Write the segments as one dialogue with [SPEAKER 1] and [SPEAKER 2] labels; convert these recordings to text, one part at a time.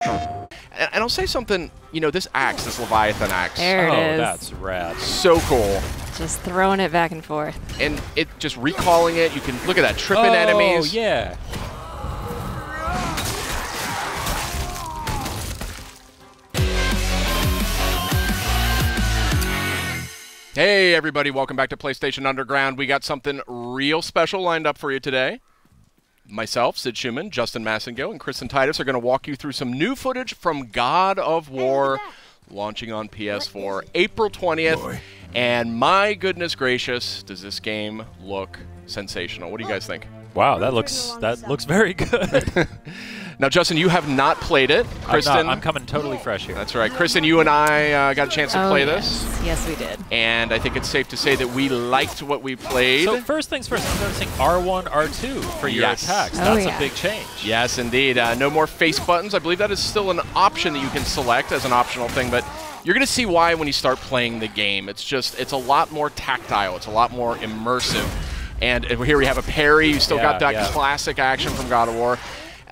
[SPEAKER 1] And I'll say something, you know, this axe, this Leviathan axe.
[SPEAKER 2] There it is.
[SPEAKER 3] That's rad.
[SPEAKER 1] So cool.
[SPEAKER 2] Just throwing it back and forth.
[SPEAKER 1] And it just recalling it, you can look at that, tripping enemies.
[SPEAKER 3] Oh, yeah.
[SPEAKER 1] Hey everybody, welcome back to PlayStation Underground. We got something real special lined up for you today. Myself, Sid Schumann, Justin Massengill, and Kristen Titus are going to walk you through some new footage from God of War, launching on PS4 April 20th. Boy. And my goodness gracious, does this game look sensational. What do you guys think?
[SPEAKER 3] Wow, that looks very good.
[SPEAKER 1] Now, Justin, you have not played it. Kristen,
[SPEAKER 3] I'm coming totally fresh here.
[SPEAKER 1] That's right. Kristen, you and I got a chance to play this.
[SPEAKER 2] Yes, we did.
[SPEAKER 1] And I think it's safe to say that we liked what we played.
[SPEAKER 3] So first things first, I'm noticing R1, R2 for your attacks. That's a big change.
[SPEAKER 1] Yes, indeed. No more face buttons. I believe that is still an option that you can select as an optional thing, but you're going to see why when you start playing the game. It's a lot more tactile. It's a lot more immersive. And here we have a parry. You still got that classic action from God of War.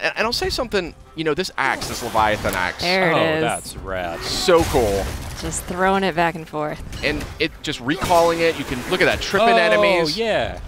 [SPEAKER 1] And I'll say something, you know, this axe, this Leviathan axe.
[SPEAKER 2] There it is.
[SPEAKER 3] That's rad.
[SPEAKER 1] So cool.
[SPEAKER 2] Just throwing it back and forth.
[SPEAKER 1] And it just recalling it, you can look at that, tripping enemies.
[SPEAKER 3] Oh, yeah.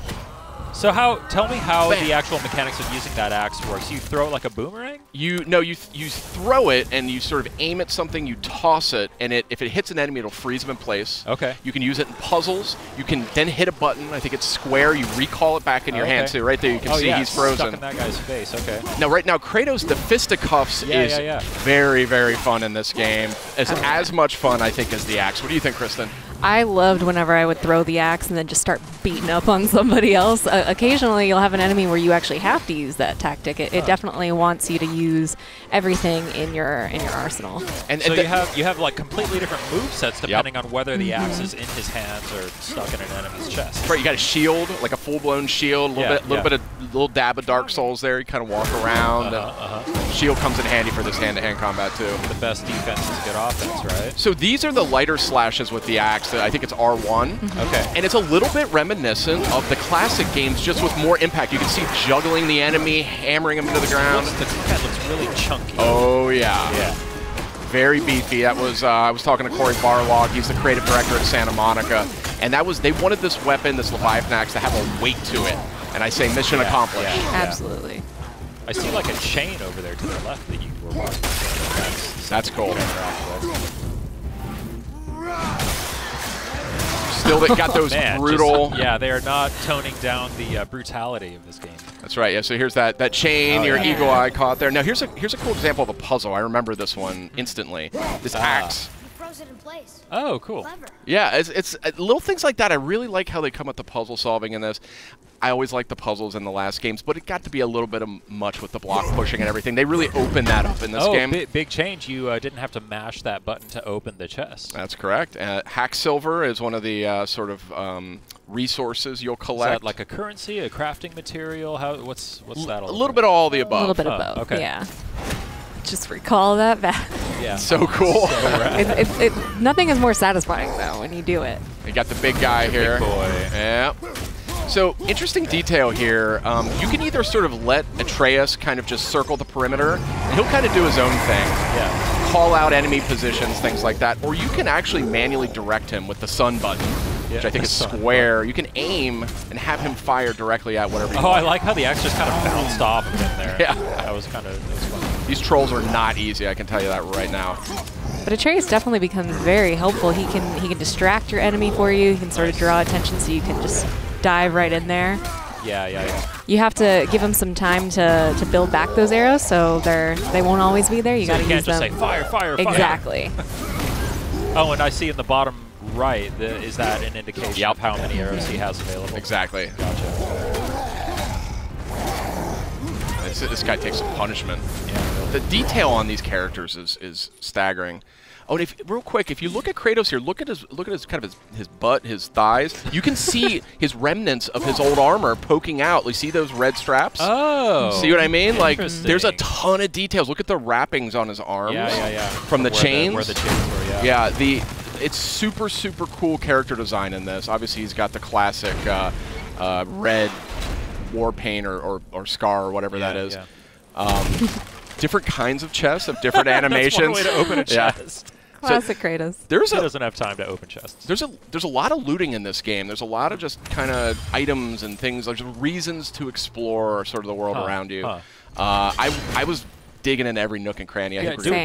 [SPEAKER 3] So tell me how the actual mechanics of using that axe works. You throw it like a boomerang?
[SPEAKER 1] You throw it and you sort of aim at something, you toss it, and if it hits an enemy, it'll freeze them in place.
[SPEAKER 3] Okay.
[SPEAKER 1] You can use it in puzzles. You can then hit a button. I think it's square. You recall it back in your hand. So right there, you can see he's frozen.
[SPEAKER 3] Stuck in that guy's face. Okay.
[SPEAKER 1] Now, right now, Kratos, the fisticuffs is very, very fun in this game. It's as much fun, I think, as the axe. What do you think, Kristen?
[SPEAKER 2] I loved whenever I would throw the axe and then just start beating up on somebody else. Occasionally, you'll have an enemy where you actually have to use that tactic. It definitely wants you to use everything in your arsenal.
[SPEAKER 3] And so you have like completely different movesets depending on whether the axe is in his hands or stuck in an enemy's chest.
[SPEAKER 1] Right, you got a shield, like a full-blown shield, a little dab of Dark Souls there. You kind of walk around. Shield comes in handy for this hand-to-hand combat too.
[SPEAKER 3] The best defense is good offense, right?
[SPEAKER 1] So these are the lighter slashes with the axe. I think it's R1.
[SPEAKER 3] Okay.
[SPEAKER 1] And it's a little bit reminiscent of the classic games, just with more impact. You can see juggling the enemy, hammering him into the ground.
[SPEAKER 3] That looks really chunky.
[SPEAKER 1] Oh, yeah.
[SPEAKER 3] Yeah.
[SPEAKER 1] Very beefy. That was I was talking to Corey Barlog. He's the creative director at Santa Monica. And they wanted this weapon, this Leviathan axe, to have a weight to it. And I say mission accomplished.
[SPEAKER 2] Absolutely.
[SPEAKER 3] I see like a chain over there to the left that you were watching.
[SPEAKER 1] That's cool. Still got those brutal...
[SPEAKER 3] they are not toning down the brutality of this game.
[SPEAKER 1] That's right. Yeah. So here's that chain, your eagle eye caught there. Now here's a cool example of a puzzle. I remember this one instantly. This axe.
[SPEAKER 4] You froze it in place.
[SPEAKER 3] Oh, cool.
[SPEAKER 4] Clever.
[SPEAKER 1] Yeah, it's little things like that. I really like how they come at the puzzle solving in this. I always liked the puzzles in the last games, but it got to be a little bit much with the block pushing and everything. They really opened that up in this game.
[SPEAKER 3] Big change. You didn't have to mash that button to open the chest.
[SPEAKER 1] That's correct. Hack silver is one of the sort of resources you'll collect.
[SPEAKER 3] Is that like a currency, a crafting material? What's that all
[SPEAKER 1] A little bit of all the above.
[SPEAKER 2] A little bit of both,
[SPEAKER 3] okay.
[SPEAKER 2] yeah. Just recall that back.
[SPEAKER 3] Yeah.
[SPEAKER 1] So cool.
[SPEAKER 3] So
[SPEAKER 2] nothing is more satisfying, though, when you do it.
[SPEAKER 1] You got the big guy here.
[SPEAKER 3] Big boy.
[SPEAKER 1] Yeah. So, interesting detail here. You can either sort of let Atreus kind of just circle the perimeter, and he'll kind of do his own thing.
[SPEAKER 3] Yeah.
[SPEAKER 1] Call out enemy positions, things like that. Or you can actually manually direct him with the sun button, which I think is square. You can aim and have him fire directly at whatever you want.
[SPEAKER 3] I like how the axe just kind of bounced off of him there.
[SPEAKER 1] Yeah.
[SPEAKER 3] That was fun.
[SPEAKER 1] These trolls are not easy, I can tell you that right now.
[SPEAKER 2] But Atreus definitely becomes very helpful. He can distract your enemy for you. He can sort of draw attention so you can just dive right in there.
[SPEAKER 3] Yeah.
[SPEAKER 2] You have to give them some time to build back those arrows, so they won't always be there. You got to use them.
[SPEAKER 3] You can't just say fire.
[SPEAKER 2] Exactly.
[SPEAKER 3] Oh, and I see in the bottom right, is that an indication of how many arrows he has available?
[SPEAKER 1] Exactly.
[SPEAKER 3] Gotcha.
[SPEAKER 1] This guy takes some punishment.
[SPEAKER 3] Yeah.
[SPEAKER 1] The detail on these characters is staggering. Oh, and real quick, if you look at Kratos here, look at his kind of his butt, his thighs. You can see his remnants of his old armor poking out. You see those red straps?
[SPEAKER 3] Oh.
[SPEAKER 1] See what I mean? Like, there's a ton of details. Look at the wrappings on his arms.
[SPEAKER 3] Yeah.
[SPEAKER 1] From the chains.
[SPEAKER 3] Where the chains were, yeah.
[SPEAKER 1] Yeah. It's super cool character design in this. Obviously, he's got the classic red war paint or scar or whatever that is.
[SPEAKER 3] Yeah.
[SPEAKER 1] different kinds of chests of different animations.
[SPEAKER 3] That's one way to open a chest.
[SPEAKER 2] Classic Kratos.
[SPEAKER 3] He doesn't have time to open chests.
[SPEAKER 1] There's a lot of looting in this game. There's a lot of just kind of items and things. There's reasons to explore sort of the world around you. I was digging in every nook and cranny.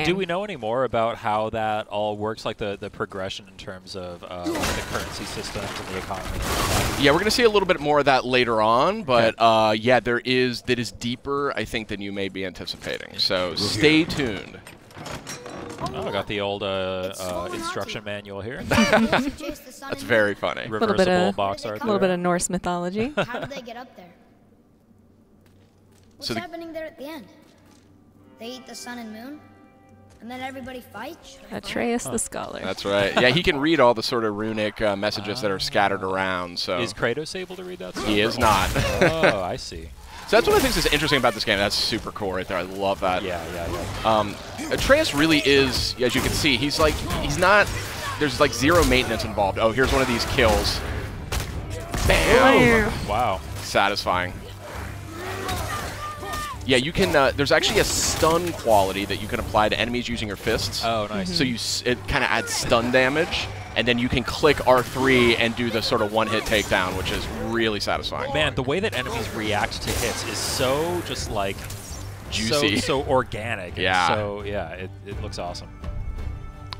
[SPEAKER 3] Do we know any more about how that all works, like the progression in terms of the currency systems and the economy?
[SPEAKER 1] Yeah, we're going to see a little bit more of that later on, but yeah, that is deeper, I think, than you may be anticipating. So stay tuned.
[SPEAKER 3] Oh, I got the old instruction manual here.
[SPEAKER 1] That's very funny.
[SPEAKER 3] Reversible box art.
[SPEAKER 2] A little bit of Norse mythology.
[SPEAKER 4] How did they get up there? What's happening there at the end? They eat the sun and moon, and then everybody fights?
[SPEAKER 2] Atreus the Scholar.
[SPEAKER 1] That's right. Yeah, he can read all the sort of runic messages that are scattered around. So
[SPEAKER 3] is Kratos able to read that stuff?
[SPEAKER 1] He is not.
[SPEAKER 3] Oh, I see.
[SPEAKER 1] So that's one of the things that's interesting about this game. That's super cool right there. I love that.
[SPEAKER 3] Yeah.
[SPEAKER 1] Atreus really is, as you can see, he's not, there's like zero maintenance involved. Oh, here's one of these kills. Bam!
[SPEAKER 3] Wow.
[SPEAKER 1] Satisfying. Yeah, you can, there's actually a stun quality that you can apply to enemies using your fists.
[SPEAKER 3] Oh, nice.
[SPEAKER 1] So it kind of adds stun damage, and then you can click R3 and do the sort of one-hit takedown, which is really satisfying.
[SPEAKER 3] Man, the way that enemies react to hits is so just like
[SPEAKER 1] juicy,
[SPEAKER 3] so organic.
[SPEAKER 1] Yeah.
[SPEAKER 3] So yeah, it looks awesome.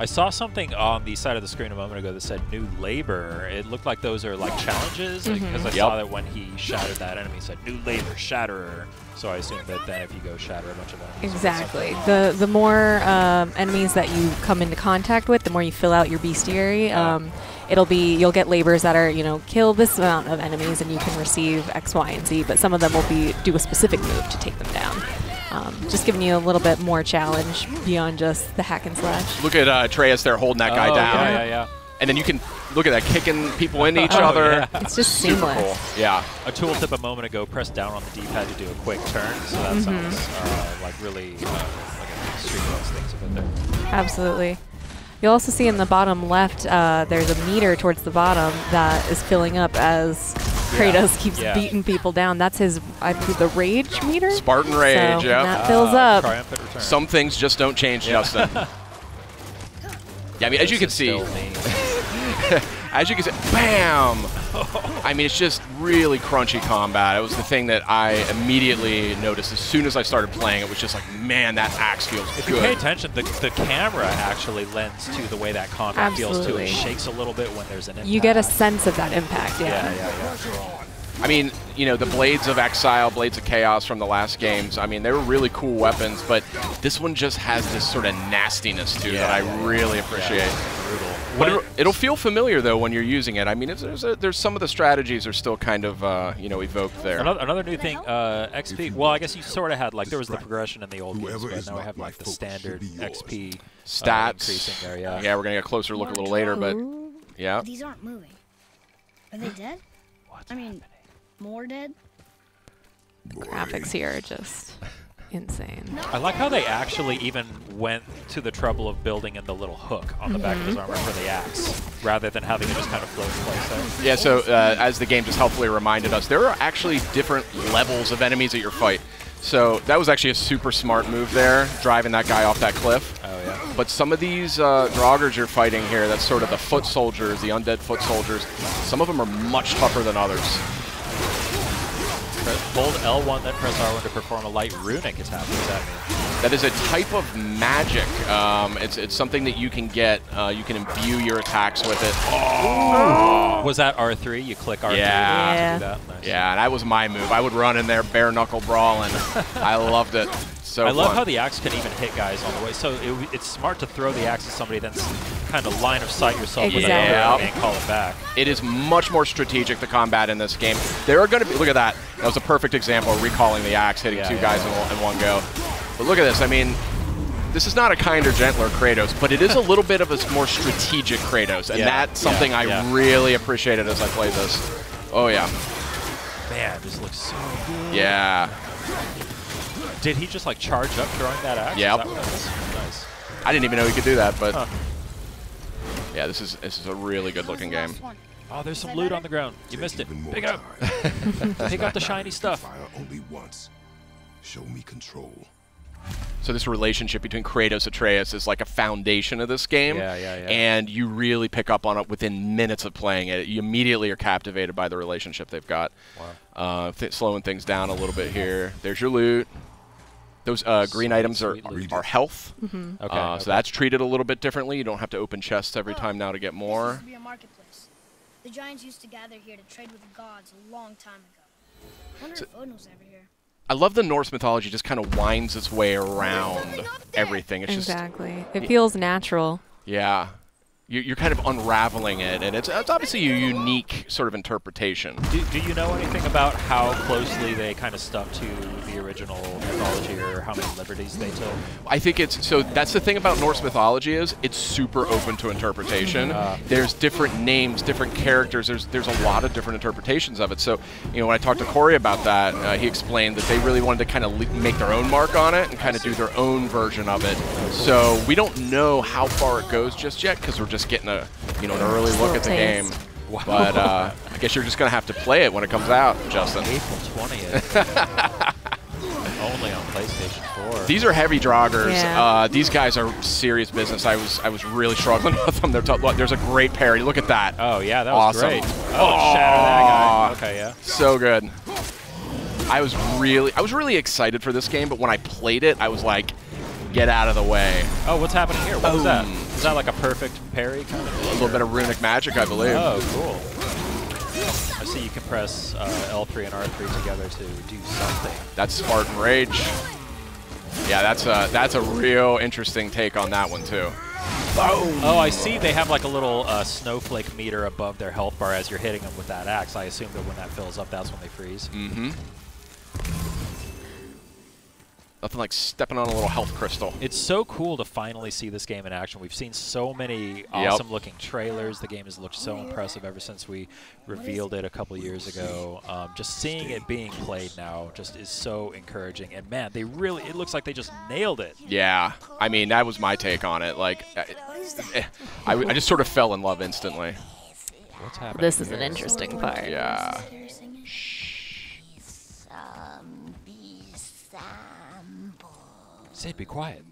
[SPEAKER 3] I saw something on the side of the screen a moment ago that said new labor. It looked like those are like challenges, because I saw that when he shattered that enemy, it said new labor, shatterer. So I assume that then if you go shatter a bunch of enemies.
[SPEAKER 2] Exactly. The more enemies that you come into contact with, the more you fill out your bestiary. You'll get labors that are, kill this amount of enemies and you can receive X, Y, and Z, but some of them will do a specific move to take them down. Just giving you a little bit more challenge beyond just the hack and slash.
[SPEAKER 1] Look at Atreus there holding that guy down.
[SPEAKER 3] Yeah.
[SPEAKER 1] And then you can look at that, kicking people into each other.
[SPEAKER 2] Yeah. It's just seamless.
[SPEAKER 1] Super cool. Yeah.
[SPEAKER 3] A tooltip a moment ago, press down on the D-pad to do a quick turn. So that sounds like really like a Street Fighter things a bit there.
[SPEAKER 2] Absolutely. You'll also see in the bottom left, there's a meter towards the bottom that is filling up as Kratos keeps beating people down. That's his, I think, the rage meter?
[SPEAKER 1] Spartan Rage,
[SPEAKER 2] so
[SPEAKER 1] yeah.
[SPEAKER 2] that fills up.
[SPEAKER 1] Some things just don't change, Justin. Yeah, I mean, as you can see, bam! I mean, it's just really crunchy combat. It was the thing that I immediately noticed as soon as I started playing. It was just like, man, that axe feels good.
[SPEAKER 3] If you pay attention, the camera actually lends to the way that combat feels too. It shakes a little bit when there's an impact.
[SPEAKER 2] You get a sense of that impact,
[SPEAKER 3] yeah.
[SPEAKER 1] I mean, the Blades of Exile, Blades of Chaos from the last games, I mean, they were really cool weapons, but this one just has this sort of nastiness to it that I really appreciate.
[SPEAKER 3] Brutal.
[SPEAKER 1] But it'll feel familiar, though, when you're using it. I mean, there's some of the strategies are still kind of, evoked there.
[SPEAKER 3] Another new thing, XP, well, I guess you sort of had, like, there was the progression in the old games, but now we have, like, the standard XP
[SPEAKER 1] stats
[SPEAKER 3] increasing there, yeah.
[SPEAKER 1] Yeah, we're going to get a closer look a little later, but, yeah.
[SPEAKER 4] These aren't moving. Are they dead?
[SPEAKER 3] What's
[SPEAKER 4] I mean, more dead?
[SPEAKER 2] Graphics here are just insane.
[SPEAKER 3] I like how they actually even went to the trouble of building in the little hook on the back of his armor for the axe, rather than having it just kind of float in place there.
[SPEAKER 1] Yeah, so as the game just helpfully reminded us, there are actually different levels of enemies at your fight. So that was actually a super smart move there, driving that guy off that cliff.
[SPEAKER 3] Oh, yeah.
[SPEAKER 1] But some of these Draugrs you're fighting here, that's sort of the foot soldiers, the undead foot soldiers, some of them are much tougher than others.
[SPEAKER 3] Hold L1, then press R1 to perform a light runic attack. What does that mean?
[SPEAKER 1] That is a type of magic. It's something that you can get. You can imbue your attacks with it.
[SPEAKER 3] Oh! Was that R3? You click R3 to do that? Nice.
[SPEAKER 1] Yeah, and that was my move. I would run in there bare knuckle brawling. I loved it. So
[SPEAKER 3] I love how the axe can even hit guys on the way. So it's smart to throw the axe at somebody, then kind of line of sight yourself with and call it back.
[SPEAKER 1] It is much more strategic, the combat in this game. There are going to be, look at that. That was a perfect example of recalling the axe, hitting two guys in one go. But look at this. I mean, this is not a kinder, gentler Kratos, but it is a little bit of a more strategic Kratos, and that's something I really appreciated as I played this. Oh, yeah.
[SPEAKER 3] Man, this looks so good.
[SPEAKER 1] Yeah.
[SPEAKER 3] Did he just like charge up throwing that axe?
[SPEAKER 1] Yeah.
[SPEAKER 3] Nice.
[SPEAKER 1] I didn't even know he could do that, but yeah, this is a really good looking game.
[SPEAKER 3] Oh, there's some loot on the ground. You missed it. Pick up. Pick up the shiny stuff.
[SPEAKER 5] Only once. Show me control.
[SPEAKER 1] So this relationship between Kratos and Atreus is like a foundation of this game.
[SPEAKER 3] Yeah.
[SPEAKER 1] And you really pick up on it within minutes of playing it. You immediately are captivated by the relationship they've got.
[SPEAKER 3] Wow.
[SPEAKER 1] Slowing things down a little bit here. There's your loot. Those green items are health.
[SPEAKER 3] Okay.
[SPEAKER 1] So that's treated a little bit differently. You don't have to open chests every time now to get more.
[SPEAKER 4] This used to be a marketplace. The giants used to gather here to trade with the gods a long time ago. I wonder if Odin was ever here.
[SPEAKER 1] I love the Norse mythology just kind of winds its way around everything. It's
[SPEAKER 2] Exactly. It feels natural.
[SPEAKER 1] Yeah. You're kind of unraveling it, and it's obviously a unique sort of interpretation.
[SPEAKER 3] Do you know anything about how closely they kind of stuck to the original mythology, or how many liberties they took?
[SPEAKER 1] I think so that's the thing about Norse mythology is it's super open to interpretation. There's different names, different characters. There's a lot of different interpretations of it. So, when I talked to Corey about that, he explained that they really wanted to kind of make their own mark on it and kind of do their own version of it. So we don't know how far it goes just yet because we're just getting an early look at the game.
[SPEAKER 3] Wow.
[SPEAKER 1] But I guess you're just gonna have to play it when it comes out, Justin.
[SPEAKER 3] April 20th. Only on PlayStation 4.
[SPEAKER 1] These are heavy joggers.
[SPEAKER 2] Yeah.
[SPEAKER 1] These guys are serious business. I was really struggling with them. Look, there's a great parry. Look at that.
[SPEAKER 3] Oh yeah, that was
[SPEAKER 1] awesome.
[SPEAKER 3] great. Oh, shatter that guy. Okay, yeah.
[SPEAKER 1] So good. I was really excited for this game, but when I played it, I was like, get out of the way.
[SPEAKER 3] Oh, what's happening here? What is that? Is that like a perfect parry kind of thing?
[SPEAKER 1] A little bit of runic magic, I believe.
[SPEAKER 3] Oh, cool. I see you can press L3 and R3 together to do something.
[SPEAKER 1] That's Spartan Rage. Yeah, that's a real interesting take on that one too. Boom.
[SPEAKER 3] Oh, I see they have like a little snowflake meter above their health bar as you're hitting them with that axe. I assume that when that fills up, that's when they freeze.
[SPEAKER 1] Mm-hmm. Nothing like stepping on a little health crystal.
[SPEAKER 3] It's so cool to finally see this game in action. We've seen so many awesome-looking trailers. The game has looked so impressive ever since we revealed it a couple years ago. Just seeing it being played now just is so encouraging. And man, it looks like they just nailed it.
[SPEAKER 1] Yeah, I mean, that was my take on it. Like, I just sort of fell in love instantly.
[SPEAKER 3] What's happening?
[SPEAKER 2] This is an interesting part.
[SPEAKER 1] Yeah.
[SPEAKER 3] Sid, be quiet.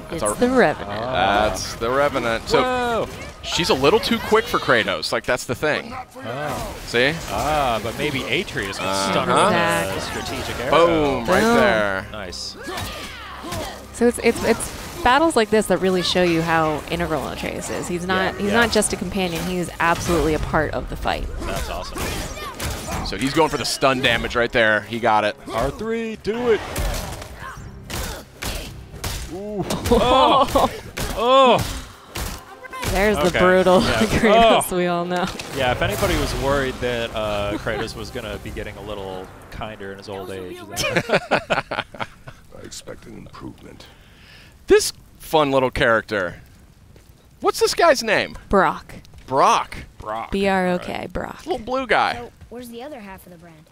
[SPEAKER 2] It's the Revenant.
[SPEAKER 1] That's the Revenant. So
[SPEAKER 3] Whoa.
[SPEAKER 1] she's a little too quick for Kratos. Like, that's the thing.
[SPEAKER 3] Oh.
[SPEAKER 1] See?
[SPEAKER 3] But maybe Atreus can stun her with a strategic arrow.
[SPEAKER 1] Boom, right there.
[SPEAKER 3] Nice.
[SPEAKER 2] So it's battles like this that really show you how integral Atreus is. He's not just a companion. He is absolutely a part of the fight.
[SPEAKER 3] That's awesome.
[SPEAKER 1] So he's going for the stun damage right there. He got it.
[SPEAKER 3] R3, do it. Ooh. Oh. Oh.
[SPEAKER 2] There's the brutal Kratos we all know.
[SPEAKER 3] Yeah, if anybody was worried that Kratos was going to be getting a little kinder in his old age.
[SPEAKER 5] I expect an improvement.
[SPEAKER 1] This fun little character. What's this guy's name?
[SPEAKER 2] Brock.
[SPEAKER 1] Brock.
[SPEAKER 2] B-R-O-K, Brock.
[SPEAKER 1] Little blue guy.
[SPEAKER 4] So, where's the other half of the brand?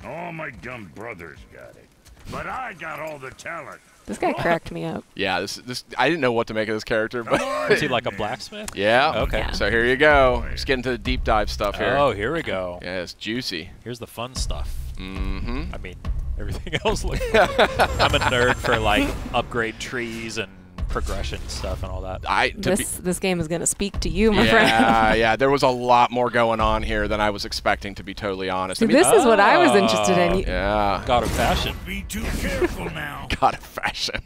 [SPEAKER 5] All my dumb brothers got it. But I got all the talent.
[SPEAKER 2] This guy cracked me up.
[SPEAKER 1] Yeah, this I didn't know what to make of this character, but
[SPEAKER 3] Is he like a blacksmith?
[SPEAKER 1] yeah.
[SPEAKER 3] Okay.
[SPEAKER 2] Yeah.
[SPEAKER 1] So here you go. Just getting to the deep dive stuff here.
[SPEAKER 3] Oh, here we go.
[SPEAKER 1] Yeah, it's juicy.
[SPEAKER 3] Here's the fun stuff.
[SPEAKER 1] Mm-hmm.
[SPEAKER 3] I mean, everything else looks fun. I'm a nerd for like upgrade trees and progression stuff and all that.
[SPEAKER 2] This game is going to speak to you, my friend.
[SPEAKER 1] Yeah, there was a lot more going on here than I was expecting, to be totally honest.
[SPEAKER 2] See, this is what I was interested in.
[SPEAKER 1] Yeah.
[SPEAKER 3] God of fashion.
[SPEAKER 5] Be too careful now.
[SPEAKER 1] God of fashion.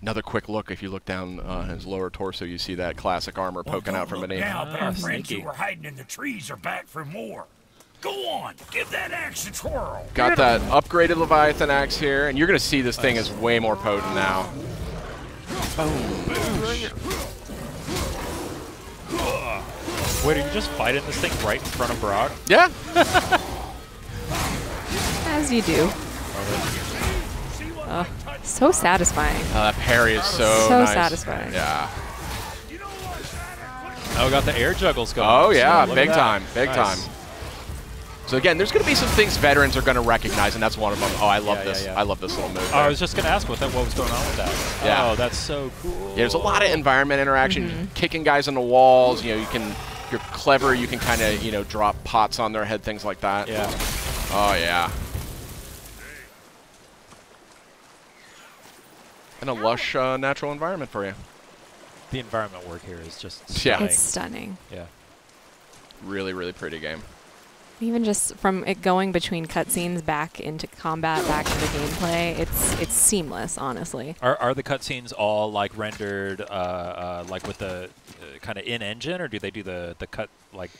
[SPEAKER 1] Another quick look. If you look down his lower torso, you see that classic armor poking out from beneath.
[SPEAKER 5] Now, but our friends
[SPEAKER 3] sneaky.
[SPEAKER 5] who were hiding in the trees are back for more. Go on, give that axe a twirl.
[SPEAKER 1] Got that upgraded Leviathan axe here, and you're going to see this thing is way more potent now.
[SPEAKER 3] Wait, are you just fighting this thing right in front of Brock?
[SPEAKER 1] Yeah.
[SPEAKER 2] As you do. So satisfying.
[SPEAKER 1] That parry is so nice.
[SPEAKER 2] satisfying.
[SPEAKER 1] Yeah.
[SPEAKER 3] Oh, got the air juggles going.
[SPEAKER 1] Oh, yeah.
[SPEAKER 3] Look
[SPEAKER 1] Big
[SPEAKER 3] at that.
[SPEAKER 1] time. Big
[SPEAKER 3] Nice.
[SPEAKER 1] time. So again, there's going to be some things veterans are going to recognize, and that's one of them. Oh, I love this.
[SPEAKER 3] yeah.
[SPEAKER 1] I love this little move.
[SPEAKER 3] Oh, I
[SPEAKER 1] there.
[SPEAKER 3] was just going to ask what was going on with that.
[SPEAKER 1] Yeah.
[SPEAKER 3] Oh, that's so cool.
[SPEAKER 1] Yeah, there's a lot of environment interaction, kicking guys on the walls. You know, if you're clever, you can kind of, drop pots on their head, things like that.
[SPEAKER 3] Yeah.
[SPEAKER 1] Oh, yeah. And a lush natural environment for you.
[SPEAKER 3] The environment work here is just
[SPEAKER 1] Yeah.
[SPEAKER 3] stunning.
[SPEAKER 2] It's stunning.
[SPEAKER 3] Yeah.
[SPEAKER 1] Really, really pretty game.
[SPEAKER 2] Even just from it going between cutscenes back into combat, back into gameplay, it's seamless, honestly.
[SPEAKER 3] Are the cutscenes all like rendered like with the kind of in-engine, or do they do the cut like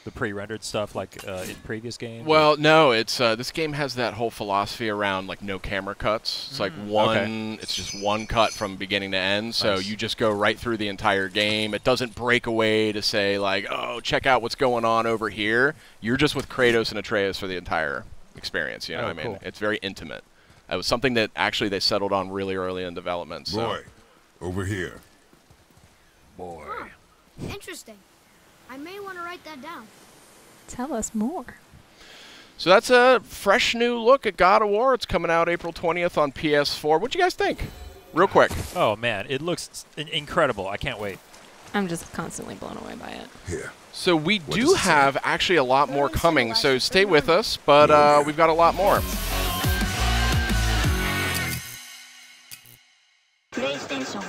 [SPEAKER 3] the pre-rendered stuff like in previous games?
[SPEAKER 1] Well, no, it's this game has that whole philosophy around like no camera cuts. It's like one,
[SPEAKER 3] okay.
[SPEAKER 1] it's just one cut from beginning to end. So
[SPEAKER 3] Nice.
[SPEAKER 1] you just go right through the entire game. It doesn't break away to say like, oh, check out what's going on over here. You're just with Kratos and Atreus for the entire experience. You know what I mean?
[SPEAKER 3] Cool.
[SPEAKER 1] It's very intimate. It was something that actually they settled on really early in development. So.
[SPEAKER 5] Boy, over here. Boy.
[SPEAKER 4] Huh. Interesting. I may want to write that down.
[SPEAKER 2] Tell us more.
[SPEAKER 1] So that's a fresh new look at God of War. It's coming out April 20th on PS4. What'd you guys think? Real quick.
[SPEAKER 3] Oh man, it looks incredible. I can't wait.
[SPEAKER 2] I'm just constantly blown away by it.
[SPEAKER 5] Here.
[SPEAKER 1] So we
[SPEAKER 5] What
[SPEAKER 1] do
[SPEAKER 5] does it say?
[SPEAKER 1] have actually a lot more coming, so stay with us, but we've got a lot more.
[SPEAKER 6] PlayStation